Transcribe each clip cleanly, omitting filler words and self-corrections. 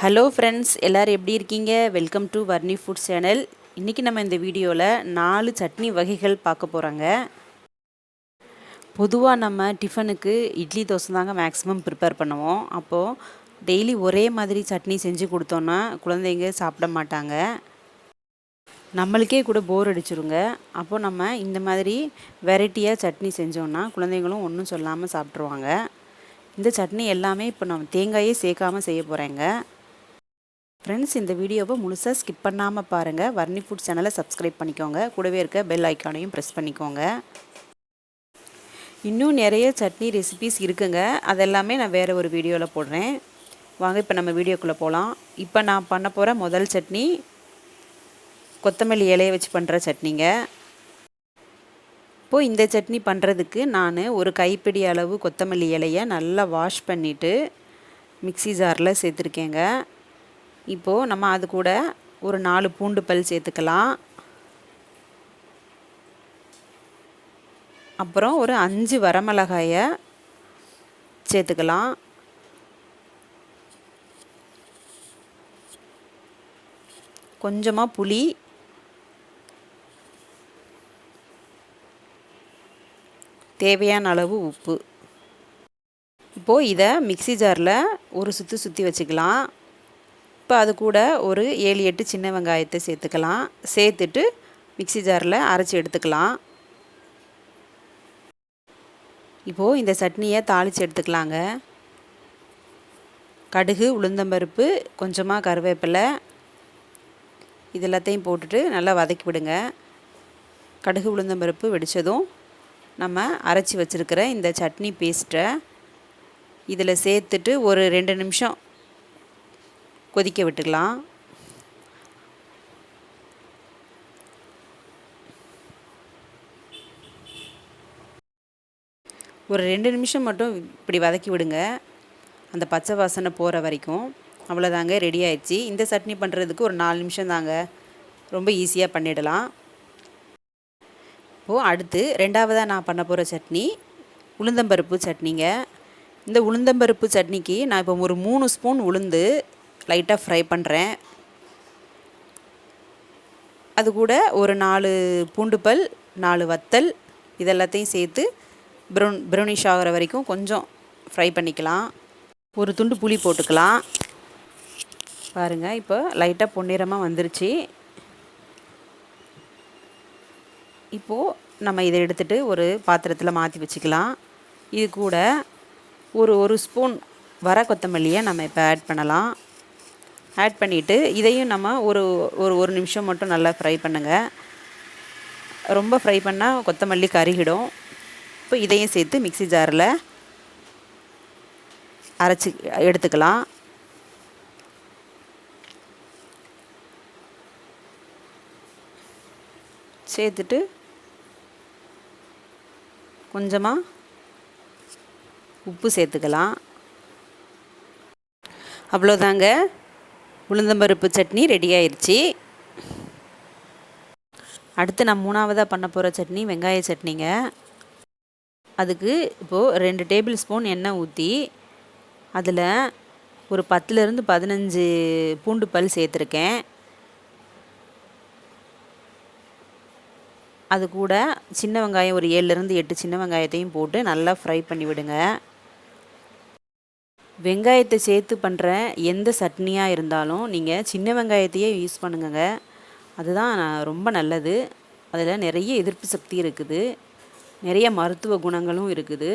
Hello friends, எல்லோரும் எப்படி இருக்கீங்க? Welcome to Varni food channel. இன்றைக்கி நம்ம இந்த வீடியோவில் 4 சட்னி வகைகள் பார்க்க போகிறோங்க. பொதுவாக நம்ம டிஃபனுக்கு இட்லி தோசை தாங்க மேக்ஸிமம் ப்ரிப்பேர் பண்ணுவோம். அப்போது டெய்லி ஒரே மாதிரி சட்னி செஞ்சு கொடுத்தோன்னா குழந்தைங்க சாப்பிட மாட்டாங்க, நம்மளுக்கே கூட போர் அடிச்சிருங்க. அப்போது நம்ம இந்த மாதிரி வெரைட்டியாக சட்னி செஞ்சோன்னா குழந்தைங்களும் ஒன்றும் சொல்லாமல் சாப்பிட்ருவாங்க. இந்த சட்னி எல்லாமே இப்போ நம்ம தேங்காயே சேர்க்காமல் செய்ய போகிறேங்க. ஃப்ரெண்ட்ஸ், இந்த வீடியோவை முழுசாக ஸ்கிப் பண்ணாமல் பாருங்கள். வர்ணி ஃபுட் சேனலை சப்ஸ்கிரைப் பண்ணிக்கோங்க. கூடவே இருக்க பெல் ஐக்கானையும் ப்ரெஸ் பண்ணிக்கோங்க. இன்னும் நிறைய சட்னி ரெசிபீஸ் இருக்குங்க. அதெல்லாமே நான் வேறு ஒரு வீடியோவில் போடுறேன். வாங்க இப்போ நம்ம வீடியோக்குள்ளே போகலாம். இப்போ நான் பண்ண போகிற முதல் சட்னி கொத்தமல்லி இலையை வச்சு பண்ணுற சட்னிங்க. இப்போது இந்த சட்னி பண்ணுறதுக்கு நான் ஒரு கைப்பிடி அளவு கொத்தமல்லி இலையை நல்லா வாஷ் பண்ணிவிட்டு மிக்ஸி ஜாரில் சேர்த்துருக்கேங்க. இப்போது நம்ம அது கூட ஒரு 4 பூண்டு பல் சேர்த்துக்கலாம். அப்புறம் ஒரு 5 வரமிளகாயை சேர்த்துக்கலாம். கொஞ்சமாக புளி, தேவையான அளவு உப்பு. இப்போது இதை மிக்ஸி ஜாரில் ஒரு சுற்றி வச்சுக்கலாம். இப்போ அது கூட ஒரு 7-8 சின்ன வெங்காயத்தை சேர்த்துக்கலாம். சேர்த்துட்டு மிக்ஸி ஜாரில் அரைச்சி எடுத்துக்கலாம். இப்போது இந்த சட்னியை தாளித்து எடுத்துக்கலாங்க. கடுகு, உளுந்தம்பருப்பு, கொஞ்சமாக கருவேப்பிலை, இது எல்லாத்தையும் போட்டுட்டு நல்லா வதக்கி விடுங்க. கடுகு, உளுந்தம்பருப்பு வெடித்ததும் நம்ம அரைச்சி வச்சுருக்கிற இந்த சட்னி பேஸ்ட்டை இதில் சேர்த்துட்டு ஒரு 2 நிமிஷம் கொதிக்க விட்டுக்கலாம். ஒரு 2 நிமிஷம் மட்டும் இப்படி வதக்கி விடுங்க, அந்த பச்சை வாசனை போகிற வரைக்கும். அவ்வளோதாங்க, ரெடி ஆயிடுச்சு. இந்த சட்னி பண்ணுறதுக்கு ஒரு 4 நிமிஷம் தாங்க, ரொம்ப ஈஸியாக பண்ணிடலாம். இப்போது அடுத்து ரெண்டாவதாக நான் பண்ண போகிற சட்னி உளுந்தம்பருப்பு சட்னிங்க. இந்த உளுந்தம்பருப்பு சட்னிக்கு நான் இப்போ ஒரு 3 ஸ்பூன் உளுந்து லைட்டாக ஃப்ரை பண்ணுறேன். அது கூட ஒரு 4 பூண்டு பல், 4 வத்தல், இதெல்லாத்தையும் சேர்த்து ப்ரௌனிஷ் ஆகிற வரைக்கும் கொஞ்சம் ஃப்ரை பண்ணிக்கலாம். ஒரு துண்டு புளி போட்டுக்கலாம். பாருங்கள், இப்போ லைட்டாக பொன்னிறமாக வந்துருச்சு. இப்போது நம்ம இதை எடுத்துகிட்டு ஒரு பாத்திரத்தில் மாற்றி வச்சுக்கலாம். இது கூட ஒரு ஸ்பூன் வர கொத்தமல்லியை நம்ம இப்போ ஆட் பண்ணலாம். ஆட் பண்ணிவிட்டு இதையும் நம்ம ஒரு நிமிஷம் மட்டும் நல்லா ஃப்ரை பண்ணுங்கள். ரொம்ப ஃப்ரை பண்ணால் கொத்தமல்லி கருகிடும். இப்போ இதையும் சேர்த்து மிக்ஸி ஜாரில் அரைச்சி எடுத்துக்கலாம். சேர்த்துட்டு கொஞ்சமாக உப்பு சேர்த்துக்கலாம். அவ்வளோதாங்க, உளுந்தம்பருப்பு சட்னி ரெடி ஆயிடுச்சு. அடுத்து நான் 3ஆவதாக பண்ண போகிற சட்னி வெங்காய சட்னிங்க. அதுக்கு இப்போது 2 டேபிள் ஸ்பூன் எண்ணெய் ஊற்றி அதில் ஒரு 10லேருந்து 15 பூண்டு பல் சேர்த்துருக்கேன். அது கூட சின்ன வெங்காயம் ஒரு 7லேருந்து 8 சின்ன வெங்காயத்தையும் போட்டு நல்லா ஃப்ரை பண்ணி விடுங்க. வெங்காயத்தை சேர்த்து பண்ணுற எந்த சட்னியாக இருந்தாலும் நீங்கள் சின்ன வெங்காயத்தையே யூஸ் பண்ணுங்க. அதுதான் ரொம்ப நல்லது. அதில் நிறைய எதிர்ப்பு சக்தி இருக்குது, நிறைய மருத்துவ குணங்களும் இருக்குது.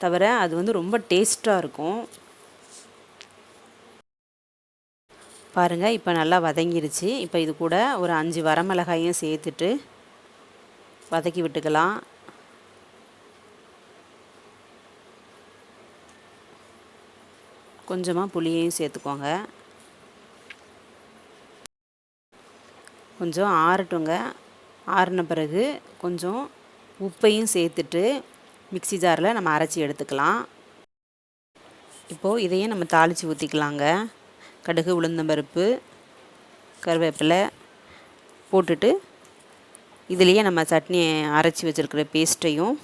தவிர அது ரொம்ப டேஸ்ட்டாக இருக்கும். பாருங்கள், இப்போ நல்லா வதங்கிருச்சு. இப்போ இது கூட ஒரு 5 வரமிளகாயும் சேர்த்துட்டு வதக்கி விட்டுக்கலாம். கொஞ்சமாக புளியையும் சேர்த்துக்கோங்க. கொஞ்சம் ஆறட்டுங்க. ஆறின பிறகு கொஞ்சம் உப்பையும் சேர்த்துட்டு மிக்ஸி ஜாரில் நம்ம அரைச்சி எடுத்துக்கலாம். இப்போது இதையும் நம்ம தாளித்து ஊற்றிக்கலாங்க. கடுகு, உளுந்தம்பருப்பு, கருவேப்பிலை போட்டுட்டு இதுலேயே நம்ம சட்னி அரைச்சி வச்சுருக்கிற பேஸ்ட்டையும்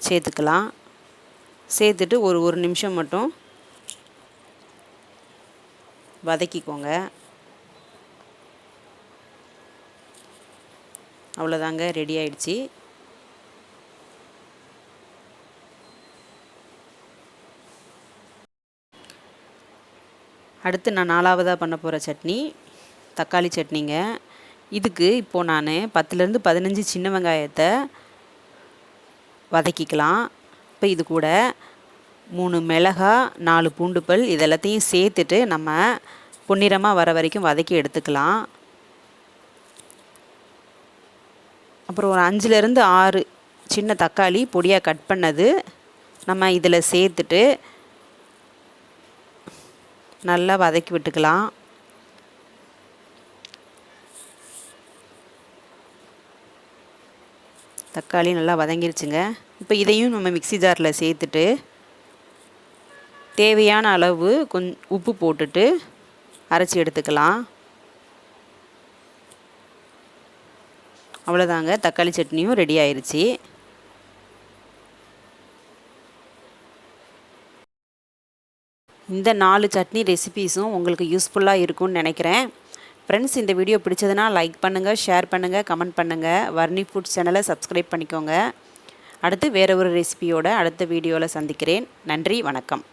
சேர்த்துக்கலாம். சேர்த்துட்டு ஒரு நிமிஷம் மட்டும் வதக்கிக்கோங்க. அவ்வளோதாங்க, ரெடி ஆயிடுச்சு. அடுத்து நான் 4வதாக பண்ண போகிற சட்னி தக்காளி சட்னிங்க. இதுக்கு இப்போது நான் 10லேருந்து 15 சின்ன வெங்காயத்தை வதக்கிக்கலாம். இப்போ இது கூட 3 மிளகா, 4 பூண்டுப்பல் இதெல்லாத்தையும் சேர்த்துட்டு நம்ம பொன்னிறமாக வர வரைக்கும் வதக்கி எடுத்துக்கலாம். அப்புறம் ஒரு 5லேருந்து 6 சின்ன தக்காளி பொடியாக கட் பண்ணது நம்ம இதில் சேர்த்துட்டு நல்லா வதக்கி விட்டுக்கலாம். தக்காளி நல்லா வதங்கிருச்சுங்க. இப்போ இதையும் நம்ம மிக்ஸி ஜாரில் சேர்த்துட்டு தேவையான அளவு உப்பு போட்டுட்டு அரைச்சி எடுத்துக்கலாம். அவ்வளோதாங்க, தக்காளி சட்னியும் ரெடி ஆயிடுச்சு. இந்த 4 சட்னி ரெசிபீஸும் உங்களுக்கு யூஸ்ஃபுல்லாக இருக்கும்னு நினைக்கிறேன். ஃப்ரெண்ட்ஸ், இந்த வீடியோ பிடிச்சதுன்னா லைக் பண்ணுங்கள், ஷேர் பண்ணுங்கள், கமெண்ட் பண்ணுங்கள். வர்ணி ஃபுட்ஸ் சேனலை சப்ஸ்கிரைப் பண்ணிக்கோங்க. அடுத்து வேறு ஒரு ரெசிபியோட அடுத்த வீடியோவில் சந்திக்கிறேன். நன்றி, வணக்கம்.